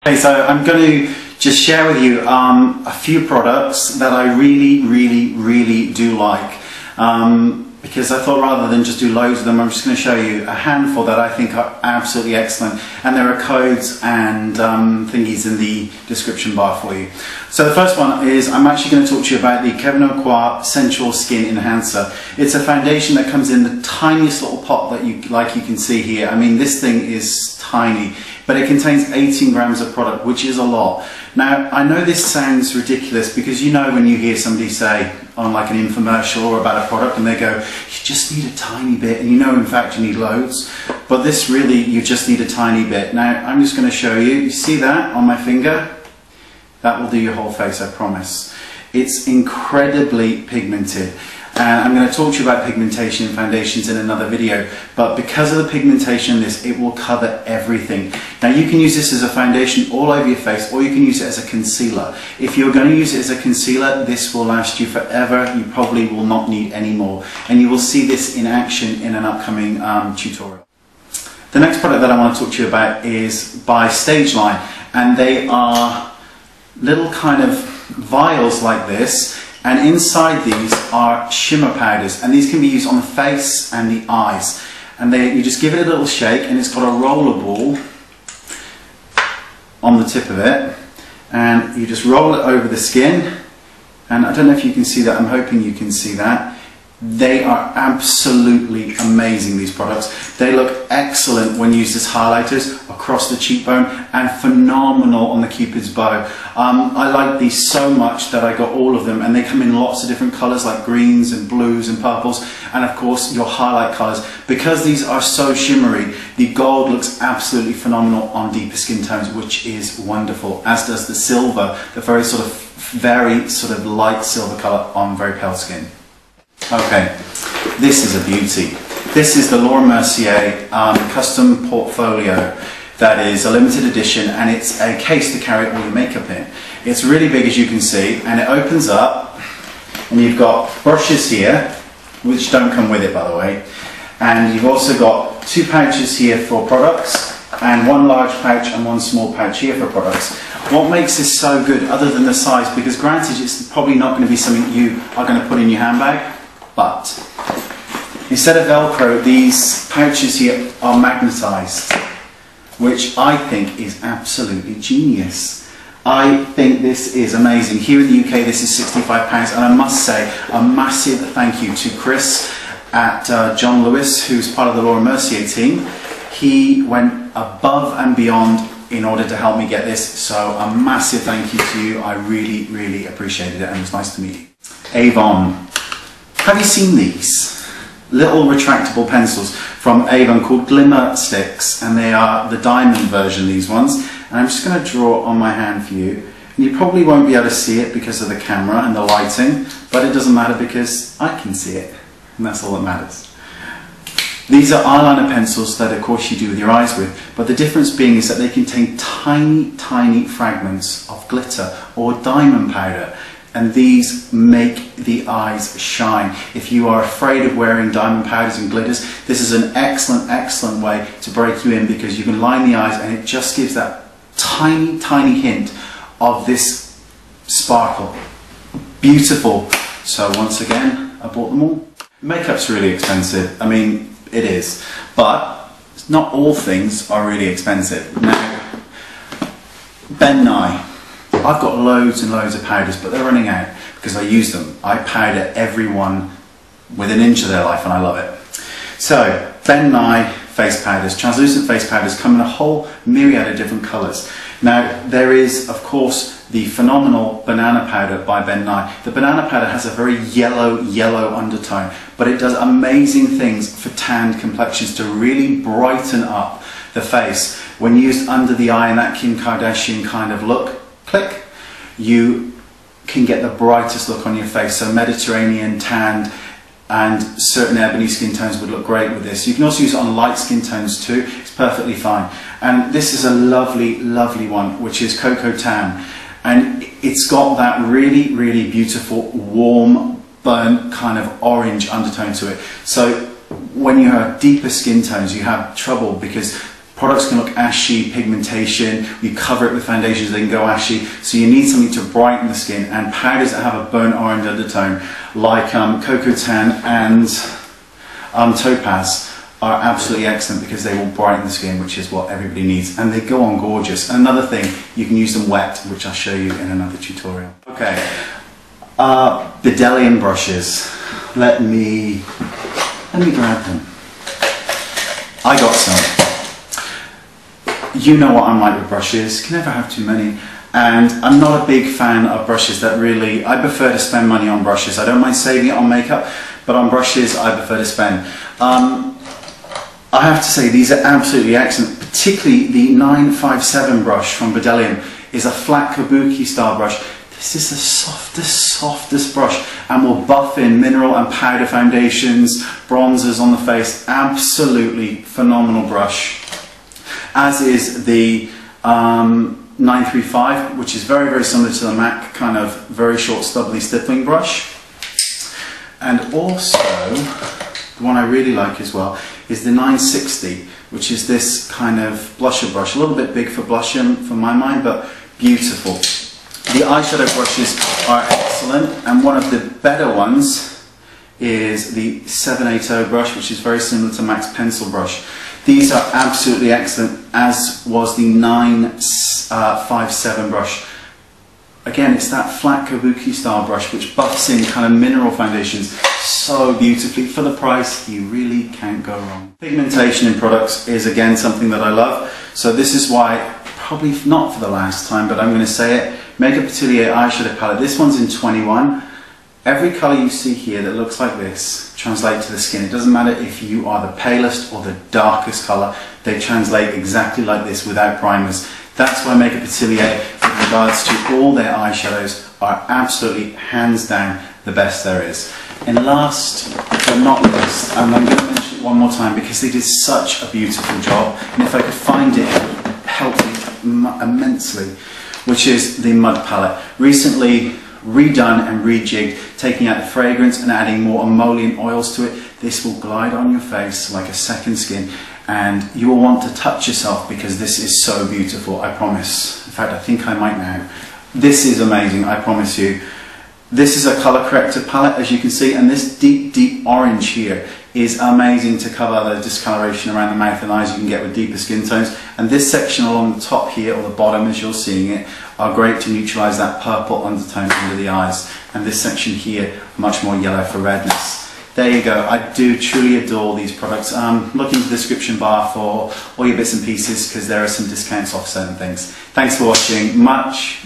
Okay, so I'm going to just share with you a few products that I really do like. Because I thought rather than just do loads of them, I'm just going to show you a handful that I think are absolutely excellent. And there are codes and thingies in the description bar for you. So the first one is, I'm actually going to talk to you about the Kevin O'Quarr Sensual Skin Enhancer. It's a foundation that comes in the tiniest little pot that you can see here. I mean, this thing is tiny, but it contains 18 grams of product, which is a lot. Now, I know this sounds ridiculous because you know when you hear somebody say on like an infomercial or about a product and they go, you just need a tiny bit, and you know in fact you need loads, but this really, you just need a tiny bit. Now, I'm just going to show you, you see that on my finger? That will do your whole face, I promise. It's incredibly pigmented. And I'm going to talk to you about pigmentation in foundations in another video, but because of the pigmentation in this, it will cover everything. Now you can use this as a foundation all over your face, or you can use it as a concealer. If you're going to use it as a concealer, this will last you forever. You probably will not need any more. And you will see this in action in an upcoming tutorial. The next product that I want to talk to you about is by Stageline, and they are little kind of vials like this. And inside these are shimmer powders, and these can be used on the face and the eyes. And you just give it a little shake, and it's got a roller ball on the tip of it, and you just roll it over the skin. And I don't know if you can see that, I'm hoping you can see that. They are absolutely amazing, these products. They look excellent when used as highlighters across the cheekbone, and phenomenal on the Cupid's bow. I like these so much that I got all of them, and they come in lots of different colours like greens and blues and purples, and of course your highlight colours. Because these are so shimmery, the gold looks absolutely phenomenal on deeper skin tones, which is wonderful, as does the silver, the very sort of light silver colour on very pale skin. Okay, this is a beauty. This is the Laura Mercier custom portfolio that is a limited edition, and it's a case to carry all your makeup in. It's really big, as you can see, and it opens up, and you've got brushes here, which don't come with it by the way, and you've also got two pouches here for products, and one large pouch and one small pouch here for products. What makes this so good, other than the size, because granted it's probably not going to be something you are going to put in your handbag, but instead of Velcro, these pouches here are magnetized, which I think is absolutely genius. I think this is amazing. Here in the UK this is £65, and I must say a massive thank you to Chris at John Lewis, who's part of the Laura Mercier team. He went above and beyond in order to help me get this, so a massive thank you to you. I really appreciated it, and it was nice to meet you. Avon. Have you seen these? Little retractable pencils from Avon called Glimmer Sticks, and they are the diamond version, these ones. And I'm just going to draw on my hand for you. And you probably won't be able to see it because of the camera and the lighting, but it doesn't matter because I can see it, and that's all that matters. These are eyeliner pencils that of course you do with your eyes with, but the difference being is that they contain tiny fragments of glitter or diamond powder, and these make the eyes shine. If you are afraid of wearing diamond powders and glitters, this is an excellent way to break you in, because you can line the eyes and it just gives that tiny hint of this sparkle. Beautiful. So once again, I bought them all. Makeup's really expensive. I mean, it is, but not all things are really expensive. Now, Ben Nye. I've got loads and loads of powders, but they're running out because I use them. I powder everyone with an inch of their life, and I love it. So, Ben Nye face powders, translucent face powders, come in a whole myriad of different colours. Now, there is, of course, the phenomenal banana powder by Ben Nye. The banana powder has a very yellow undertone, but it does amazing things for tanned complexions to really brighten up the face. When used under the eye in that Kim Kardashian kind of look, click, you can get the brightest look on your face. So Mediterranean, tanned, and certain ebony skin tones would look great with this. You can also use it on light skin tones too. It's perfectly fine. And this is a lovely one, which is Cocoa Tan. And it's got that really beautiful, warm, burnt kind of orange undertone to it. So when you have deeper skin tones, you have trouble because Products can look ashy, pigmentation, you cover it with foundations, they can go ashy, so you need something to brighten the skin, and powders that have a burnt orange undertone, like Cocoa Tan and Topaz, are absolutely excellent because they will brighten the skin, which is what everybody needs, and they go on gorgeous. And another thing, you can use them wet, which I'll show you in another tutorial. Okay, Bedelium brushes. Let me grab them. I got some. You know what I'm like with brushes, can never have too many. And I'm not a big fan of brushes that really, I prefer to spend money on brushes. I don't mind saving it on makeup, but on brushes I prefer to spend. I have to say these are absolutely excellent, particularly the 957 brush from Bedelium is a flat kabuki style brush. This is the softest brush, and will buff in mineral and powder foundations, bronzers on the face. Absolutely phenomenal brush. As is the 935, which is very similar to the MAC, kind of very short stubbly stippling brush. And also, the one I really like as well is the 960, which is this kind of blusher brush. A little bit big for blushing for my mind, but beautiful. The eyeshadow brushes are excellent, and one of the better ones is the 780 brush, which is very similar to MAC's pencil brush. These are absolutely excellent, as was the 957 brush. Again, it's that flat kabuki style brush which buffs in kind of mineral foundations so beautifully. For the price, you really can't go wrong. Pigmentation in products is again something that I love. So this is why, probably not for the last time, but I'm going to say it, Makeup Atelier eyeshadow palette. This one's in 21. Every colour you see here that looks like this translates to the skin. It doesn't matter if you are the palest or the darkest colour, they translate exactly like this without primers. That's why Makeup Atelier, with regards to all their eyeshadows, are absolutely hands down the best there is. And last but not least, and I'm going to mention it one more time because they did such a beautiful job, and if I could find it, it would help me immensely, which is the Mud palette. Recently redone and rejigged, taking out the fragrance and adding more emollient oils to it. This will glide on your face like a second skin, and you will want to touch yourself because this is so beautiful, I promise. In fact, I think I might now. This is amazing, I promise you. This is a colour corrector palette, as you can see, and this deep orange here is amazing to cover the discoloration around the mouth and eyes you can get with deeper skin tones. And this section along the top here, or the bottom as you're seeing it, are great to neutralise that purple undertone under the eyes. And this section here, much more yellow for redness. There you go. I do truly adore these products. Look in the description bar for all your bits and pieces because there are some discounts off certain things. Thanks for watching. Much